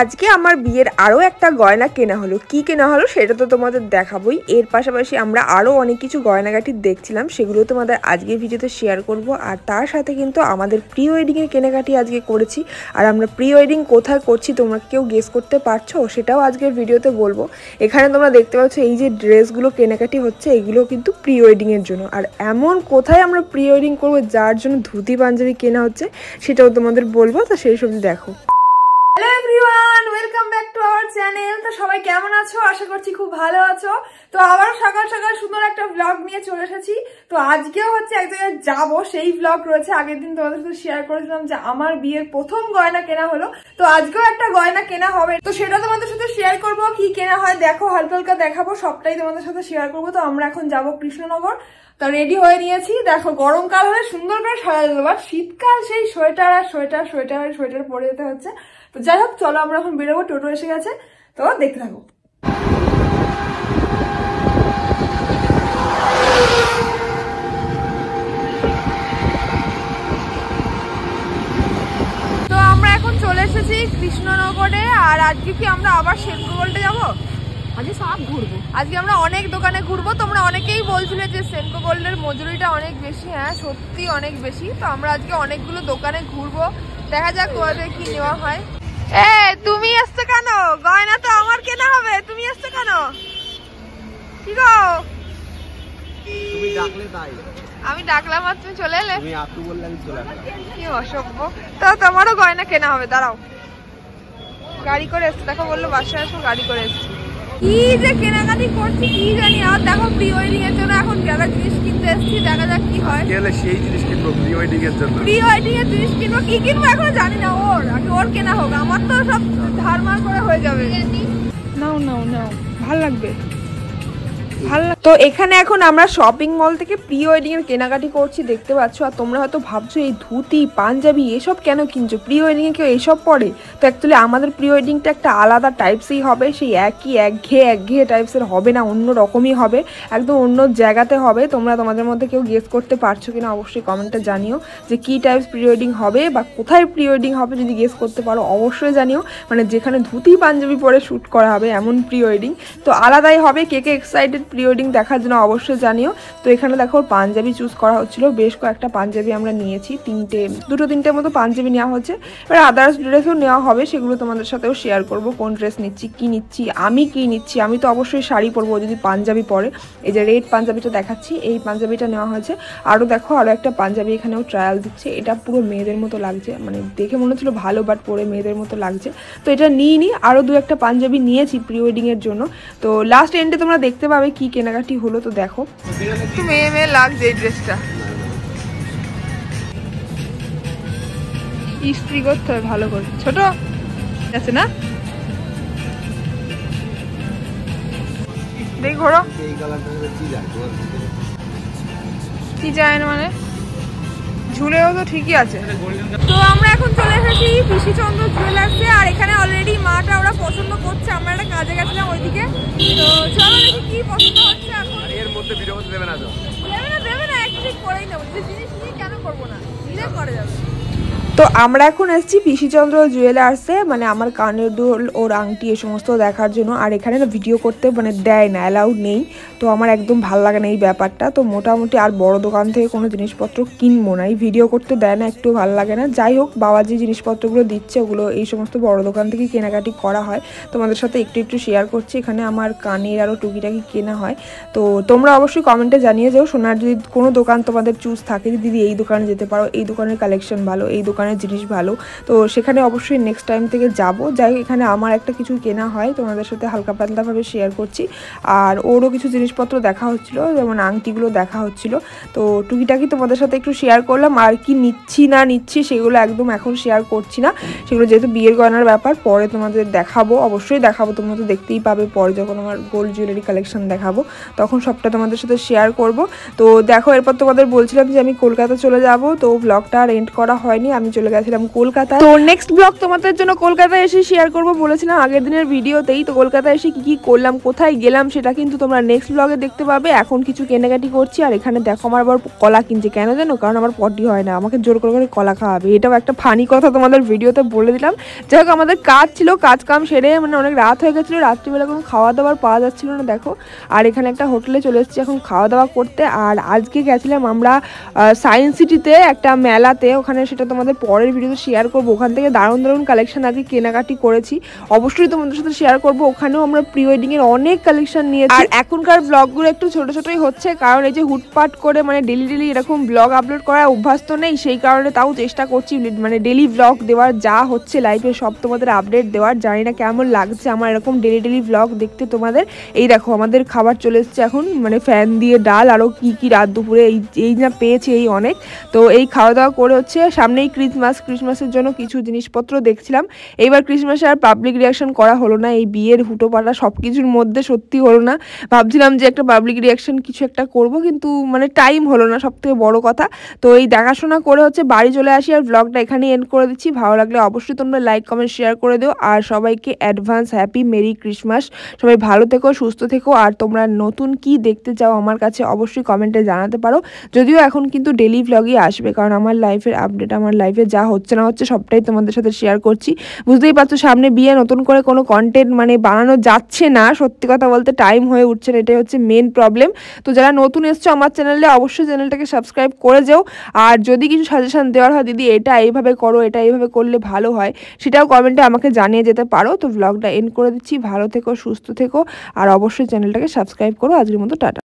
আজকে আমার বিয়ের আরও একটা গয়না কেনা হলো। কি কেনা হলো সেটা তো তোমাদের দেখাবোই। এর পাশাপাশি আমরা আরও অনেক কিছু গয়নাগাটি দেখছিলাম, সেগুলো তোমাদের আজকের ভিডিওতে শেয়ার করব। আর তার সাথে কিন্তু আমাদের প্রি ওয়েডিংয়ের কেনাকাটি আজকে করেছি। আর আমরা প্রি ওয়েডিং কোথায় করছি তোমরা কেউ গেস করতে পারছো, সেটাও আজকের ভিডিওতে বলবো। এখানে তোমরা দেখতে পাচ্ছ এই যে ড্রেসগুলো কেনাকাটি হচ্ছে, এগুলো কিন্তু প্রি ওয়েডিংয়ের জন্য। আর এমন কোথায় আমরা প্রি ওয়েডিং করবো যার জন্য ধুতি পাঞ্জাবি কেনা হচ্ছে সেটাও তোমাদের বলবো, তো সেই সব দেখো। Hello everyone, welcome back to our channel. তো সবাই কেমন আছো? আশা করছি খুব ভালো আছো। তো আবার সকাল সকাল সুন্দর একটা ব্লগ নিয়ে চলে এসেছি। তো আজকেও হচ্ছে এক জায়গায় যাবো, সেই ব্লগ রয়েছে। আগের দিন তোমাদের সাথে শেয়ার করেছিলাম যে আমার বিয়ের প্রথম গয়না কেনা হলো, তো আজকেও একটা গয়না কেনা হবে। তো সেটা তোমাদের সাথে শেয়ার করবো, কি কেনা হয় দেখো, হালকা হালকা দেখাবো, সবটাই তোমাদের সাথে শেয়ার করবো। তো আমরা এখন যাবো কৃষ্ণনগর। তো রেডি হয়ে নিয়েছি, দেখো গরমকাল হলে সুন্দর করে সাজা দিল, বাট শীতকাল সেই সোয়েটার আর সোয়েটার পরে যেতে হচ্ছে। তো যাই হোক, চলো আমরা এখন বেরোবো, টোটো এসে গেছে, তো দেখতে থাকো। তো আমরা এখন চলে এসেছি কৃষ্ণনগরে। আর আজকে কি আমরা আবার সেনকো-গোল্ডে যাবো? আজকে সব ঘুরবো, আজকে আমরা অনেক দোকানে ঘুরবো। তোমরা অনেকেই বলছিলে যে সেনকো-গোল্ডের মজুরিটা অনেক বেশি। হ্যাঁ, সত্যি অনেক বেশি। তো আমরা আজকে অনেকগুলো দোকানে ঘুরবো, দেখা যাক তোমাদের কি নেওয়া হয়। তুমি এসছো কেন? গয়না তো আমার কেনা হবে, তুমি এসছো কেন? কি গো, তুমি ডাকলে তাই আমি ডাকলাম আর তুমি চলে এলে? তুমি আপু বললে আমি চলে আসলাম। কি অসভ্য। তো তোমারও গয়না কেনা হবে, দাঁড়াও। গাড়ি করে এসছে, দেখো বললো বাসায় আসো, গাড়ি করে এসছে। কি যে কেনাকাটি করছি কি জানি। আর দেখো প্রি ওয়েডিং এর জন্য এখন গাদা জিনিস কিনতে এসেছি, দেখা যাক কি হয়। গেলে সেই জিনিস কিনবো প্রি ওয়েডিং এর জন্য। প্রি ওয়েডিং এর জিনিস কিনবো, কি কিনবো এখনো জানি না। ওর কেনা হোক, আমার তো সব ধারমার করে হয়ে যাবে। নাও নাও নাও, ভাল লাগবে। তো এখানে এখন আমরা শপিং মল থেকে প্রি ওয়েডিং এর কেনাকাটি করছি, দেখতে পাচ্ছ। আর তোমরা হয়তো ভাবছো এই ধুতি পাঞ্জাবি এসব কেন কিনছো, প্রি ওয়েডিং এ কেউ এসব পরে? তো অ্যাকচুয়ালি আমাদের প্রি ওয়েডিংটা একটা আলাদা টাইপসই হবে, সেই একঘেয়ে টাইপসের হবে না, অন্য রকমই হবে, একদম অন্য জায়গাতে হবে। তোমরা তোমাদের মধ্যে কেউ গেস করতে পারছো কিনা অবশ্যই কমেন্টে জানিও যে কি টাইপস প্রি ওয়েডিং হবে বা কোথায় প্রি ওয়েডিং হবে। যদি গেস করতে পারো অবশ্যই জানিও, মানে যেখানে ধুতি পাঞ্জাবি পরে শ্যুট করা হবে এমন প্রি ওয়েডিং। তো আলাদাই হবে। কে এক্সাইটেড প্রি ওয়েডিং দেখার জন্য অবশ্যই জানিও। তো এখানে দেখো পাঞ্জাবি চুজ করা হচ্ছিল, বেশ কয়েকটা পাঞ্জাবি আমরা নিয়েছি, দুটো তিনটের মতো পাঞ্জাবি নেওয়া হচ্ছে। এবার আদার্স ড্রেসও নেওয়া হবে, সেগুলো তোমাদের সাথেও শেয়ার করব। কোন ড্রেস নিচ্ছি, কি নিচ্ছি, আমি কি নিচ্ছি। আমি তো অবশ্যই শাড়ি পরবো যদি পাঞ্জাবি পরে। এই যে রেড পাঞ্জাবিটা দেখাচ্ছি, এই পাঞ্জাবিটা নেওয়া হয়েছে। আরও দেখো আরও একটা পাঞ্জাবি এখানেও ট্রায়াল দিচ্ছে, এটা পুরো মেয়েদের মতো লাগছে, মানে দেখে মনে হচ্ছিল ভালো, বাট পরে মেয়েদের মতো লাগছে। তো এটা নিইনি, আরও দু একটা পাঞ্জাবি নিয়েছি প্রি ওয়েডিং এর জন্য। তো লাস্ট এন্ডে তোমরা দেখতে পাবে কি কেনাকাটি হলো। তো দেখো, মেয়ে লাগছে এই ড্রেসটা, ইস্ত্রি করতে হবে ভালো করে। ছোট আছে না, দেখি ঘোরো কি যায় না, মানে ঝুলেও তো ঠিকই আছে। তো আমরা এখন চলে এসেছি পিসিচন্দ্র জুয়েলার্সে। আর এখানে অলরেডি মাটা ওরা পছন্দ করছে, আমরা একটা কাজে গেছিলাম ওইদিকে। তো চলো দেখি কি পছন্দ হচ্ছে। এখন এর মধ্যে ভিডিও করতে দেবে না তো? দেবে না, একটু ঠিক করেই নেবো, যে জিনিস নিয়ে কেন করবো না, নিলে করে যাবে। তো আমরা এখন এসেছি পিসিচন্দ্র জুয়েলার্সে, মানে আমার কানের দুল ওর আংটি এ সমস্ত দেখার জন্য। আর এখানে না ভিডিও করতে মানে দেয় না, অ্যালাউড নেই। তো আমার একদম ভালো লাগে না এই ব্যাপারটা। তো মোটামুটি আর বড় দোকান থেকে কোনো জিনিসপত্র কিনবো না, এই ভিডিও করতে দেয় না, একটু ভালো লাগে না। যাই হোক, বাবা যে জিনিসপত্রগুলো দিচ্ছে ওগুলো এই সমস্ত বড় দোকান থেকে কেনাকাটি করা হয়। তোমাদের সাথে একটু শেয়ার করছি। এখানে আমার কানের আরও টুকিটাকি কেনা হয়। তো তোমরা অবশ্যই কমেন্টে জানিয়ে যাও সোনার যদি কোনো দোকান তোমাদের চুজ থাকে, দিদি এই দোকানে যেতে পারো, এই দোকানের কালেকশন ভালো, এই দোকানের জিনিস ভালো। তো সেখানে অবশ্যই নেক্সট টাইম থেকে যাব। যাই হোক, এখানে আমার একটা কিছু কেনা হয়, তোমাদের সাথে হালকা পাতলাভাবে শেয়ার করছি। আর ওরও কিছু জিনিসপত্র দেখা হচ্ছিল, যেমন আংটিগুলো দেখা হচ্ছিল। তো টুকিটাকি তোমাদের সাথে একটু শেয়ার করলাম। আর কি নিচ্ছি না নিচ্ছি সেগুলো একদম এখন শেয়ার করছি না, সেগুলো যেহেতু বিয়ের গয়নার ব্যাপার, পরে তোমাদের দেখাবো, অবশ্যই দেখাবো। তোমরা তো দেখতেই পাবে পরে যখন আমার গোল্ড জুয়েলারি কালেকশন দেখাবো, তখন সবটা তোমাদের সাথে শেয়ার করব। তো দেখো, এরপর তোমাদের বলছিলাম যে আমি কলকাতা চলে যাব। তো ব্লগটা আর এন্ড করা হয়নি, আমি চলে গেছিলাম কলকাতা। তো নেক্সট ব্লগ তোমাদের জন্য কলকাতায় এসে শেয়ার করব বলেছিলাম আগের দিনের ভিডিওতেই। তো কলকাতায় এসে কি করলাম, কোথায় গেলাম, সেটা কিন্তু তোমরা নেক্সট ব্লগে দেখতে পাবে। এখন কিছু কেনাকাটি করছি, আর এখানে দেখো আমার আবার কলা কিনছে। কেন জানো? কারণ আমার পটি হয় না, আমাকে জোর করে করে কলা খাওয়াবে। এটাও একটা ফানি কথা তোমাদের ভিডিওতে বলে দিলাম। যাই হোক, আমাদের কাজ ছিল, কাজ কাম সেরে মানে অনেক রাত হয়ে গেছিলো, রাত্রিবেলা কোনো খাওয়া দাওয়ার পাওয়া যাচ্ছিল না দেখো। আর এখানে একটা হোটেলে চলে এসেছি এখন খাওয়া দাওয়া করতে। আর আজকে গেছিলাম আমরা সায়েন্স সিটিতে একটা মেলাতে, ওখানে সেটা তোমাদের পরের ভিডিওতে শেয়ার করবো। ওখান থেকে দারুণ দারুণ কালেকশন আজকে কেনাকাটি করেছি, অবশ্যই তোমাদের সাথে শেয়ার করবো। ওখানেও আমরা প্রি ওয়েডিং এর অনেক কালেকশন নিয়েছি। আর এখনকার ব্লগগুলো একটু ছোট ছোটই হচ্ছে, কারণ এই যে হুটপাট করে মানে ডেলি ডেলি এরকম ব্লগ আপলোড করার অভ্যাস তো নেই, সেই কারণে তাও চেষ্টা করছি মানে ডেলি ব্লগ দেওয়ার, যা হচ্ছে লাইফে সব তোমাদের আপডেট দেওয়ার। জানি না কেমন লাগছে আমার এরকম ডেলি ডেলি ব্লগ দেখতে তোমাদের। এই দেখো আমাদের খাবার চলে এসছে এখন, মানে ফ্যান দিয়ে ডাল, আরও কি রাত দুপুরে এই না পেয়েছি এই অনেক। তো এই খাওয়া দাওয়া করে হচ্ছে সামনেই ক্রিসমাসের জন্য কিছু জিনিসপত্র দেখছিলাম। এইবার ক্রিসমাসে আর পাবলিক রিয়াকশন করা হলো না, এই বিয়ের হুটোপাটা সব কিছুর মধ্যে সত্যি হলো না। ভাবছিলাম যে একটা পাবলিক রিয়াকশন কিছু একটা করব, কিন্তু মানে টাইম হলো না, সব থেকে বড় কথা। তো এই দেখাশোনা করে হচ্ছে বাড়ি চলে আসি, আর ব্লগটা এখানেই এন্ড করে দিচ্ছি। ভালো লাগলে অবশ্যই তোমরা লাইক কমেন্ট শেয়ার করে দিও। আর সবাইকে অ্যাডভান্স হ্যাপি মেরি ক্রিসমাস। সবাই ভালো থেকো, সুস্থ থেকো। আর তোমরা নতুন কি দেখতে চাও আমার কাছে অবশ্যই কমেন্টে জানাতে পারো। যদিও এখন কিন্তু ডেলি ব্লগই আসবে, কারণ আমার লাইফের আপডেট, আমার লাইফে যা হচ্ছে না হচ্ছে সবটাই তোমাদের সাথে শেয়ার করছি। বুঝতেই পারছো সামনে বিয়ে, নতুন করে কোনো কন্টেন্ট মানে বানানো যাচ্ছে না, সত্যি কথা বলতে টাইম হয়ে উঠছে না, এটাই হচ্ছে মেন প্রবলেম। তো যারা নতুন এসছো আমার চ্যানেলে অবশ্যই চ্যানেলটাকে সাবস্ক্রাইব করে যাও। আর যদি কিছু সাজেশন দেওয়ার হয়, দিদি এটা এইভাবে করো, এটা এইভাবে করলে ভালো হয়, সেটাও কমেন্টে আমাকে জানিয়ে যেতে পারো। তো ব্লগটা এন্ড করে দিচ্ছি, ভালো থেকো, সুস্থ থেকো, আর অবশ্যই চ্যানেলটাকে সাবস্ক্রাইব করো। আজকের মতো টাটা।